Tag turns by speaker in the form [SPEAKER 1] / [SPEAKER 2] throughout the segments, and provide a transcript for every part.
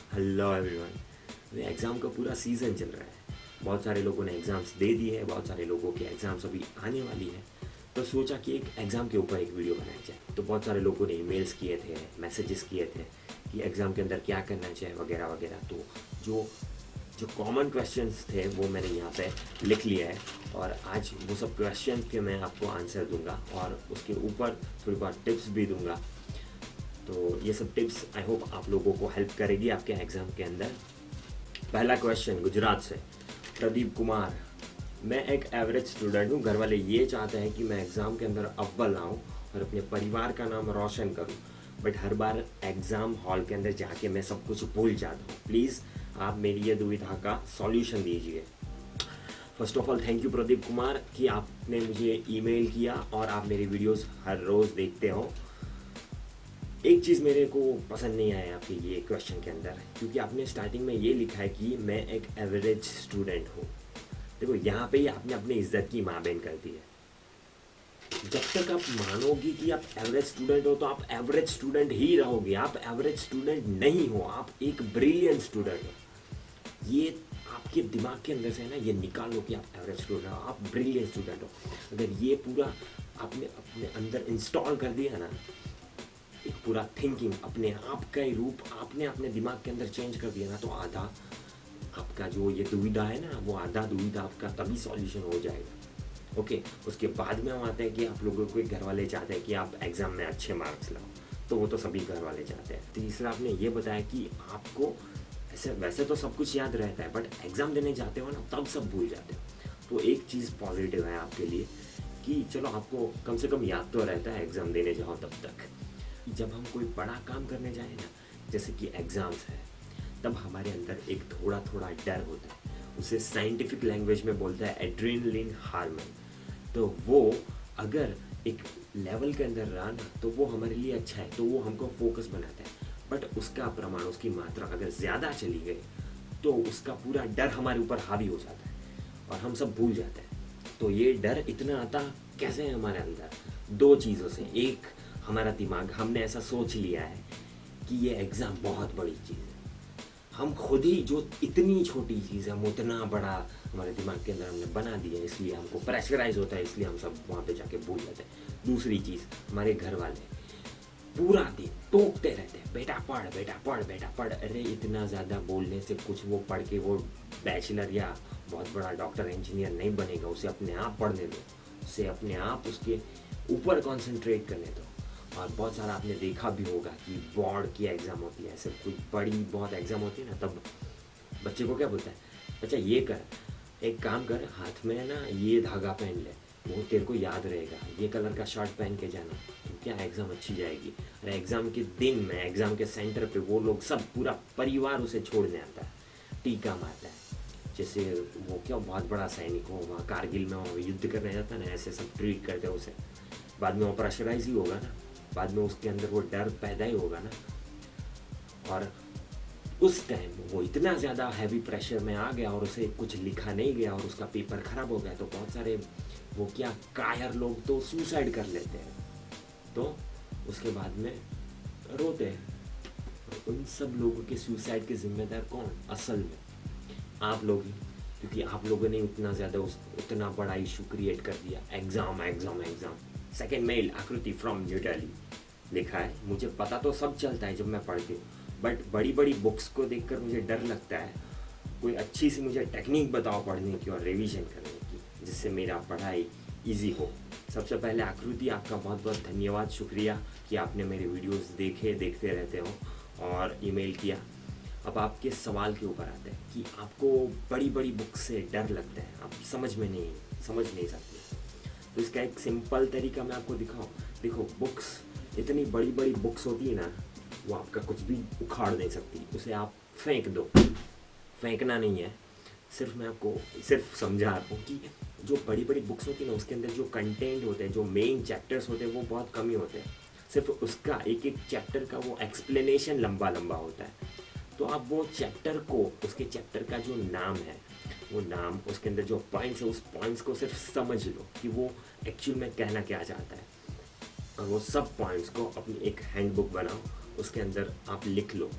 [SPEAKER 1] Hello everyone. Exam का पूरा season चल रहा है। बहुत सारे लोगों ने एग्ज़ाम्स दे दिए हैं, बहुत सारे लोगों के एग्ज़ाम्स अभी आने वाली है। तो सोचा कि एक एग्ज़ाम के ऊपर एक वीडियो बनाया जाए। तो बहुत सारे लोगों ने ईमेल्स किए थे, मैसेजेस किए थे कि एग्ज़ाम के अंदर क्या करना चाहिए वगैरह वगैरह। तो जो जो कॉमन क्वेश्चंस थे वो मैंने यहाँ पे लिख लिया है और आज वो सब क्वेश्चंस के मैं आपको आंसर दूंगा और उसके ऊपर थोड़ी बहुत टिप्स भी दूंगा। तो ये सब टिप्स आई होप आप लोगों को हेल्प करेगी आपके एग्ज़ाम के अंदर। पहला क्वेश्चन गुजरात से प्रदीप कुमार। मैं एक एवरेज स्टूडेंट हूँ। घर वाले ये चाहते हैं कि मैं एग्ज़ाम के अंदर अव्वल आऊँ और अपने परिवार का नाम रोशन करूँ, but her bar exam hall के अंदर जाके मैं सब कुछ भूल जाता हूँ। प्लीज़ आप मेरी ये दुविधा का सॉल्यूशन दीजिए। First of all thank you Pradeep Kumar कि आपने मुझे ईमेल किया और आप मेरी वीडियोस हर रोज़ देखते हो। एक चीज़ मेरे को पसंद नहीं आया आपके ये क्वेश्चन के अंदर, क्योंकि आपने स्टार्टिंग में ये लिखा है कि मैं एक एवरेज स्टूडेंट हूँ। देखो यहाँ पे ही आपने अपनी इज्जत की माँ बहन कर दी है। जब तक आप मानोगे कि आप एवरेज स्टूडेंट हो तो आप एवरेज स्टूडेंट ही रहोगे। आप एवरेज स्टूडेंट नहीं हो, आप एक ब्रिलियंट स्टूडेंट हो। ये आपके दिमाग के अंदर से है ना, ये निकाल लो कि आप एवरेज स्टूडेंट हो, आप ब्रिलियंट स्टूडेंट हो। अगर ये पूरा आपने अपने अंदर इंस्टॉल कर दिया ना, एक पूरा थिंकिंग अपने आप का ही रूप आपने अपने दिमाग के अंदर चेंज कर दिया ना, तो आधा आपका जो ये दुविधा है ना, वो आधा दुविधा आपका तभी सॉल्यूशन हो जाएगा। ओके, उसके बाद में हम आते हैं कि आप लोगों को घर वाले चाहते हैं कि आप एग्ज़ाम में अच्छे मार्क्स लाओ, तो वो तो सभी घर वाले चाहते हैं। तीसरा आपने ये बताया कि आपको ऐसे वैसे तो सब कुछ याद रहता है, बट एग्ज़ाम देने जाते हो ना तब सब भूल जाते हो। तो एक चीज़ पॉजिटिव है आपके लिए कि चलो आपको कम से कम याद तो रहता है एग्ज़ाम देने जाओ तब तक। जब हम कोई बड़ा काम करने जाए ना, जैसे कि एग्ज़ाम्स है, तब हमारे अंदर एक थोड़ा थोड़ा डर होता है। उसे साइंटिफिक लैंग्वेज में बोलता है एड्रेनलिन हार्मोन। तो वो अगर एक लेवल के अंदर रहा ना, तो वो हमारे लिए अच्छा है, तो वो हमको फोकस बनाता है। बट उसका प्रमाण, उसकी मात्रा अगर ज़्यादा चली गई तो उसका पूरा डर हमारे ऊपर हावी हो जाता है और हम सब भूल जाते हैं। तो ये डर इतना आता कैसे है हमारे अंदर? दो चीज़ों से। एक, हमारा दिमाग, हमने ऐसा सोच लिया है कि ये एग्ज़ाम बहुत बड़ी चीज़ है। हम खुद ही जो इतनी छोटी चीज़ है हम उतना बड़ा हमारे दिमाग के अंदर हमने बना दिया है, इसलिए हमको प्रेशराइज होता है, इसलिए हम सब वहाँ पे जाके भूल जाते हैं। दूसरी चीज़, हमारे घर वाले पूरा दिन टोकते रहते हैं, बेटा पढ़, बेटा पढ़, बेटा पढ़। अरे इतना ज़्यादा बोलने से कुछ वो पढ़ के वो बैचलर या बहुत बड़ा डॉक्टर इंजीनियर नहीं बनेगा। उसे अपने आप पढ़ने दो, उसे अपने आप उसके ऊपर कॉन्सेंट्रेट करने दो। और बहुत सारा आपने देखा भी होगा कि बोर्ड की एग्ज़ाम होती है, ऐसे कोई बड़ी बहुत एग्ज़ाम होती है ना, तब बच्चे को क्या बोलता है, बच्चा ये कर, एक काम कर, हाथ में ना ये धागा पहन ले, वो तेरे को याद रहेगा। ये कलर का शर्ट पहन के जाना, तो क्या एग्ज़ाम अच्छी जाएगी। और एग्ज़ाम के दिन में एग्ज़ाम के सेंटर पे वो लोग सब पूरा परिवार उसे छोड़ने आता है, टीका मारता है। जैसे वो क्या बहुत बड़ा सैनिक हो, वहाँ कारगिल में वो युद्ध करने जाता है ना, ऐसे सब ट्रीट करते हैं उसे। बाद में वो प्रेशराइज ही होगा ना, बाद में उसके अंदर वो डर पैदा ही होगा ना। और उस टाइम वो इतना ज़्यादा हैवी प्रेशर में आ गया और उसे कुछ लिखा नहीं गया और उसका पेपर ख़राब हो गया, तो बहुत सारे वो क्या कायर लोग तो सुसाइड कर लेते हैं। तो उसके बाद में रोते हैं। उन सब लोगों के सुसाइड के जिम्मेदार कौन? असल में आप लोग ही, क्योंकि आप लोगों ने उतना ज़्यादा उतना बड़ा इशू क्रिएट कर दिया। Exam exam exam. Second mail Aakriti from New Delhi लिखा है, मुझे पता तो सब चलता है जब मैं पढ़ती हूँ, बट बड़ी बड़ी बुक्स को देखकर मुझे डर लगता है। कोई अच्छी सी मुझे टेक्निक बताओ पढ़ने की और रिवीजन करने की, जिससे मेरा पढ़ाई इजी हो। सबसे पहले आकृति, आपका बहुत बहुत धन्यवाद, शुक्रिया कि आपने मेरे वीडियोस देखते रहते हो और ईमेल किया। अब आपके सवाल के ऊपर आते हैं कि आपको बड़ी बड़ी बुक से डर लगता है, आप समझ नहीं सकते। तो इसका एक सिंपल तरीका मैं आपको दिखाऊं। देखो, बुक्स, इतनी बड़ी बड़ी बुक्स होती है ना, वो आपका कुछ भी उखाड़ नहीं सकती, उसे आप फेंक दो। फेंकना नहीं है, सिर्फ मैं आपको सिर्फ समझा रहा हूँ कि जो बड़ी बड़ी बुक्स होती है ना, उसके अंदर जो कंटेंट होते हैं, जो मेन चैप्टर्स होते हैं, वो बहुत कम ही होते हैं। सिर्फ उसका एक एक चैप्टर का वो एक्सप्लेनेशन लंबा लंबा होता है। तो आप वो चैप्टर को, उसके चैप्टर का जो नाम है, वो नाम, उसके अंदर जो पॉइंट्स है, उस पॉइंट्स को सिर्फ समझ लो कि वो एक्चुअल में कहना क्या चाहता है। और वो सब पॉइंट्स को अपनी एक हैंडबुक बनाओ, उसके अंदर आप लिख लो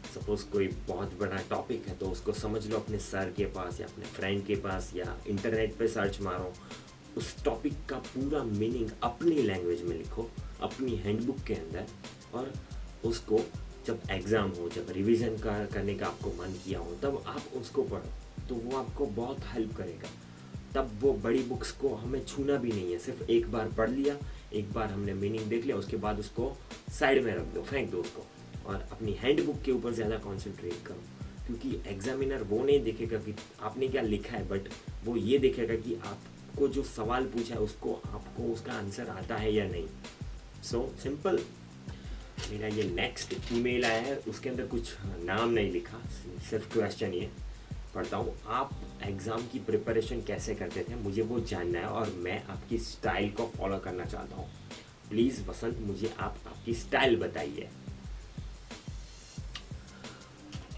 [SPEAKER 1] सपोज़ कोई बहुत बड़ा टॉपिक है तो उसको समझ लो अपने सर के पास या अपने फ्रेंड के पास, या इंटरनेट पे सर्च मारो, उस टॉपिक का पूरा मीनिंग अपनी लैंग्वेज में लिखो अपनी हैंडबुक के अंदर, और उसको जब एग्ज़ाम हो, जब रिवीजन करने का आपको मन किया हो, तब आप उसको पढ़ो, तो वो आपको बहुत हेल्प करेगा। तब वो बड़ी बुक्स को हमें छूना भी नहीं है, सिर्फ एक बार पढ़ लिया, एक बार हमने मीनिंग देख लिया, उसके बाद उसको साइड में रख दो, फेंक दो उसको, और अपनी हैंड बुक के ऊपर ज़्यादा कॉन्सेंट्रेट करो। क्योंकि एग्जामिनर वो नहीं देखेगा कि आपने क्या लिखा है, बट वो ये देखेगा कि आपको जो सवाल पूछा है उसको आपको उसका आंसर आता है या नहीं। So simple. मेरा ये नेक्स्ट ईमेल आया है, उसके अंदर कुछ नाम नहीं लिखा, सिर्फ क्वेश्चन ये पढ़ता हूँ। आप एग्ज़ाम की प्रिपरेशन कैसे करते थे, मुझे वो जानना है, और मैं आपकी स्टाइल को फॉलो करना चाहता हूँ। प्लीज़ वसंत, मुझे आप आपकी स्टाइल बताइए।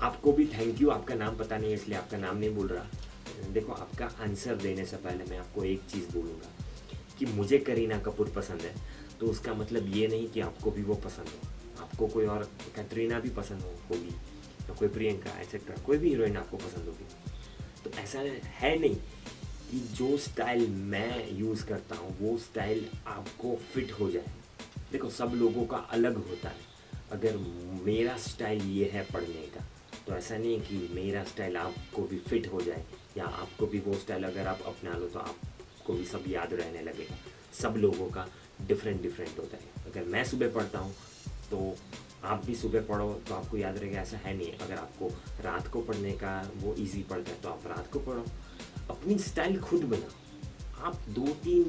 [SPEAKER 1] आपको भी थैंक यू। आपका नाम पता नहीं है इसलिए आपका नाम नहीं बोल रहा। देखो, आपका आंसर देने से पहले मैं आपको एक चीज़ बोलूँगा कि मुझे करीना कपूर पसंद है, तो उसका मतलब ये नहीं कि आपको भी वो पसंद हो। आपको कोई और कैटरीना भी पसंद होगी, या कोई प्रियंका एक्सेट्रा, कोई भी हीरोइन आपको पसंद होगी, तो ऐसा है नहीं कि जो स्टाइल मैं यूज़ करता हूँ वो स्टाइल आपको फिट हो जाए। देखो, सब लोगों का अलग होता है। अगर मेरा स्टाइल ये है पढ़ने का, तो ऐसा नहीं है कि मेरा स्टाइल आपको भी फिट हो जाए, या आपको भी वो स्टाइल अगर आप अपना लो तो आपको भी सब याद रहने लगेगा। सब लोगों का डिफरेंट होता है। अगर मैं सुबह पढ़ता हूँ तो आप भी सुबह पढ़ो तो आपको याद रहेगा, ऐसा है नहीं। अगर आपको रात को पढ़ने का वो इजी पड़ता है तो आप रात को पढ़ो। अपनी स्टाइल खुद बनाओ। आप 2-3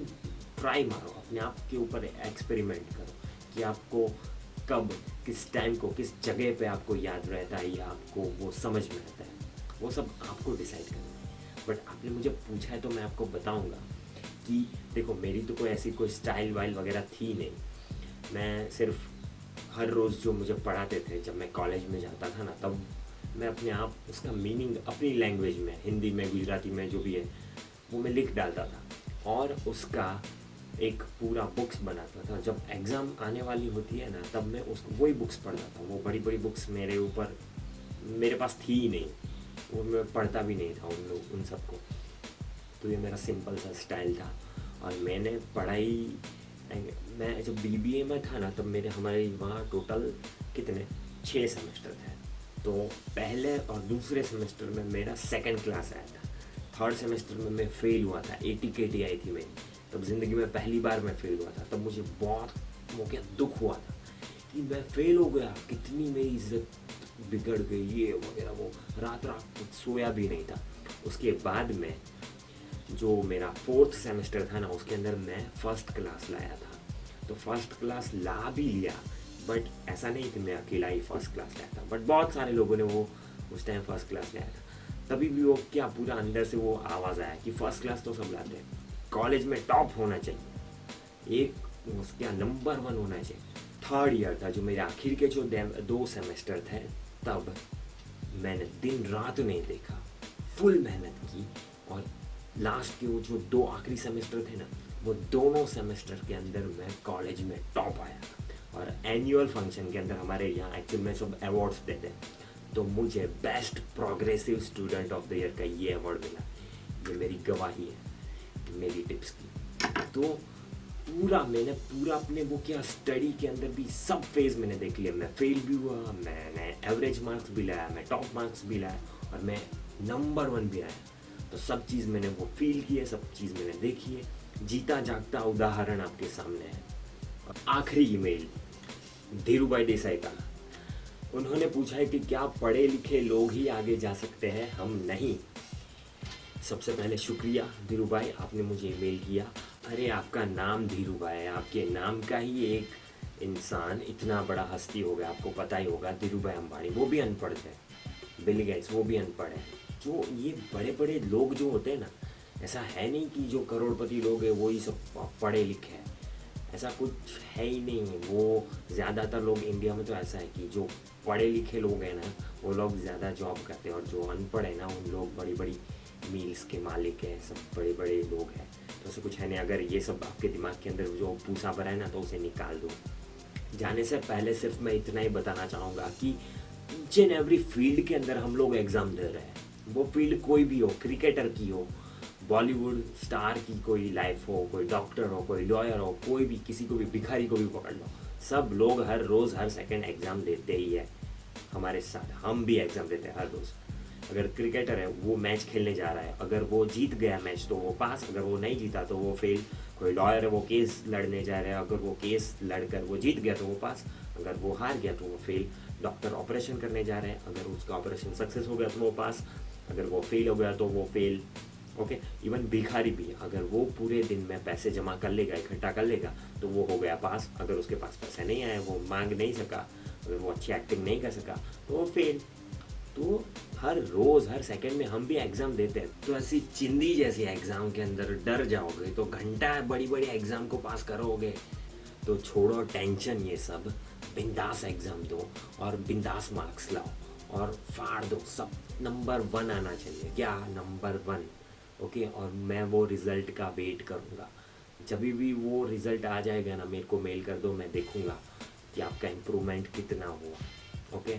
[SPEAKER 1] ट्राई मारो, अपने आप के ऊपर एक्सपेरिमेंट करो कि आपको कब, किस टाइम को, किस जगह पे आपको याद रहता है या आपको वो समझ में आता है। वो सब आपको डिसाइड करना है। बट आपने मुझे पूछा है तो मैं आपको बताऊंगा कि देखो, मेरी तो कोई ऐसी कोई स्टाइल वाइल वगैरह थी नहीं। मैं सिर्फ हर रोज़ जो मुझे पढ़ाते थे, जब मैं कॉलेज में जाता था ना, तब मैं अपने आप उसका मीनिंग अपनी लैंग्वेज में, हिंदी में, गुजराती में, जो भी है वो मैं लिख डालता था, और उसका एक पूरा बुक्स बनाता था। जब एग्ज़ाम आने वाली होती है ना, तब मैं उसको वही बुक्स पढ़ता था। वो बड़ी बड़ी बुक्स मेरे पास थी ही नहीं, वो मैं पढ़ता भी नहीं था उन सबको। तो ये मेरा सिंपल सा स्टाइल था। और मैंने पढ़ाई, मैं जब BBA में था ना, तब हमारे वहाँ टोटल कितने 6 सेमेस्टर थे। तो पहले और दूसरे सेमेस्टर में मेरा सेकंड क्लास आया था। थर्ड सेमेस्टर में मैं फेल हुआ था, 80 KT आई थी मेरी। तब ज़िंदगी में पहली बार मैं फेल हुआ था। तब मुझे बहुत दुख हुआ था कि मैं फेल हो गया, कितनी मेरी इज्जत बिगड़ गई, ये वगैरह। वो रात सोया भी नहीं था। उसके बाद में जो मेरा 4th सेमेस्टर था ना, उसके अंदर मैं फर्स्ट क्लास लाया था। तो फर्स्ट क्लास ला भी लिया, बट ऐसा नहीं कि मैं अकेला ही फर्स्ट क्लास लाया था, बट बहुत सारे लोगों ने वो उस टाइम फर्स्ट क्लास लाया था। तभी भी वो क्या, पूरा अंदर से वो आवाज़ आया कि फर्स्ट क्लास तो सब लाते हैं, कॉलेज में टॉप होना चाहिए, एक उसका नंबर 1 होना चाहिए। थर्ड ईयर था, जो मेरे आखिर के जो 2 सेमेस्टर थे, तब मैंने दिन रात नहीं देखा, फुल मेहनत की, और लास्ट के वो जो 2 आखिरी सेमेस्टर थे ना, वो दोनों सेमेस्टर के अंदर मैं कॉलेज में टॉप आया। और एनुअल फंक्शन के अंदर हमारे यहाँ एक्चुअल में सब अवार्ड्स देते हैं, तो मुझे best progressive student of the year का ये अवार्ड मिला। ये मेरी गवाही है मेरी टिप्स की। तो मैंने पूरा अपने वो क्या, स्टडी के अंदर भी सब फेज़ मैंने देख लिया। मैं फेल भी हुआ, मैंने एवरेज मार्क्स भी लाया, मैं टॉप मार्क्स भी लाया, और मैं नंबर 1 भी आया। तो सब चीज़ मैंने वो फील की है, सब चीज़ मैंने देखी है। जीता जागता उदाहरण आपके सामने है। और आखिरी ईमेल धीरूभाई देसाई का। उन्होंने पूछा है कि क्या पढ़े लिखे लोग ही आगे जा सकते हैं, हम नहीं। सबसे पहले शुक्रिया धीरूभाई, आपने मुझे ईमेल किया। अरे, आपका नाम धीरूभाई है, आपके नाम का ही एक इंसान इतना बड़ा हस्ती हो गया। आपको पता ही होगा, धीरूभाई अंबानी, वो भी अनपढ़ थे। बिल गेट्स, वो भी अनपढ़ है। जो ये बड़े बड़े लोग जो होते हैं ना, ऐसा है नहीं कि जो करोड़पति लोग हैं वही सब पढ़े लिखे हैं, ऐसा कुछ है ही नहीं। वो ज़्यादातर लोग इंडिया में तो ऐसा है कि जो पढ़े लिखे लोग हैं ना, वो लोग ज़्यादा जॉब करते हैं, और जो अनपढ़ है ना, उन लोग बड़ी बड़ी मील्स के मालिक हैं, सब बड़े बड़े लोग हैं। तो ऐसा कुछ है नहीं। अगर ये सब आपके दिमाग के अंदर जो पूसा भरा है ना, तो उसे निकाल दो। जाने से पहले सिर्फ मैं इतना ही बताना चाहूँगा कि ईच एंड एवरी फील्ड के अंदर हम लोग एग्ज़ाम दे रहे हैं, वो फील्ड कोई भी हो, क्रिकेटर की हो, बॉलीवुड स्टार की कोई लाइफ हो, कोई डॉक्टर हो, कोई लॉयर हो, कोई भी, किसी को भी, भिखारी को भी पकड़ लो, सब लोग हर रोज़ हर सेकंड एग्ज़ाम देते ही है। हमारे साथ हम भी एग्ज़ाम देते हैं हर रोज़। अगर क्रिकेटर है वो मैच खेलने जा रहा है, अगर वो जीत गया मैच तो वो पास, अगर वो नहीं जीता तो वो फेल। कोई लॉयर है वो केस लड़ने जा रहा है, अगर वो केस लड़कर वो जीत गया तो वो पास, अगर वो हार गया तो वो फेल। डॉक्टर ऑपरेशन करने जा रहे हैं, अगर उसका ऑपरेशन सक्सेस हो गया तो वो पास, अगर वो फेल हो गया तो वो फेल। ओके, इवन भिखारी भी, अगर वो पूरे दिन में पैसे जमा कर लेगा, इकट्ठा कर लेगा तो वो हो गया पास, अगर उसके पास पैसे नहीं आए, वो मांग नहीं सका, अगर वो अच्छी एक्टिंग नहीं कर सका तो वो फेल। तो हर रोज़ हर सेकंड में हम भी एग्ज़ाम देते हैं। तो ऐसी चिंदी जैसी एग्ज़ाम के अंदर डर जाओगे तो घंटा बड़ी बड़ी एग्ज़ाम को पास करोगे। तो छोड़ो टेंशन ये सब, बिंदास एग्ज़ाम दो और बिंदास मार्क्स लाओ और फाड़ दो सब। नंबर 1 आना चाहिए, क्या नंबर 1। ओके, और मैं वो रिज़ल्ट का वेट करूँगा। जब भी वो रिज़ल्ट आ जाएगा ना, मेरे को मेल कर दो, मैं देखूँगा कि आपका इम्प्रूवमेंट कितना हुआ। ओके,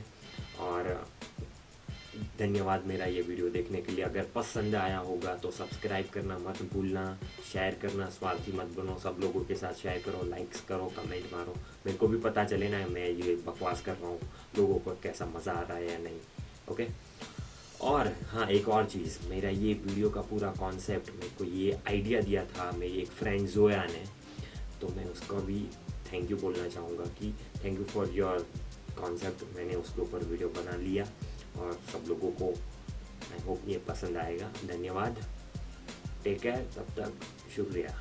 [SPEAKER 1] और धन्यवाद मेरा ये वीडियो देखने के लिए। अगर पसंद आया होगा तो सब्सक्राइब करना मत भूलना, शेयर करना, स्वार्थी मत बनो, सब लोगों के साथ शेयर करो, लाइक्स करो, कमेंट मारो, मेरे को भी पता चले ना मैं ये बकवास कर रहा हूँ, लोगों को कैसा मज़ा आ रहा है या नहीं। ओके, और हाँ, एक और चीज़, मेरा ये वीडियो का पूरा कॉन्सेप्ट, मेरे को ये आइडिया दिया था मेरी एक फ्रेंड जोया ने, तो मैं उसको भी थैंक यू बोलना चाहूँगा कि thank you for your concept. मैंने उसके ऊपर वीडियो बना लिया और सब लोगों को आई होप ये पसंद आएगा। धन्यवाद, टेक केयर, तब तक शुक्रिया।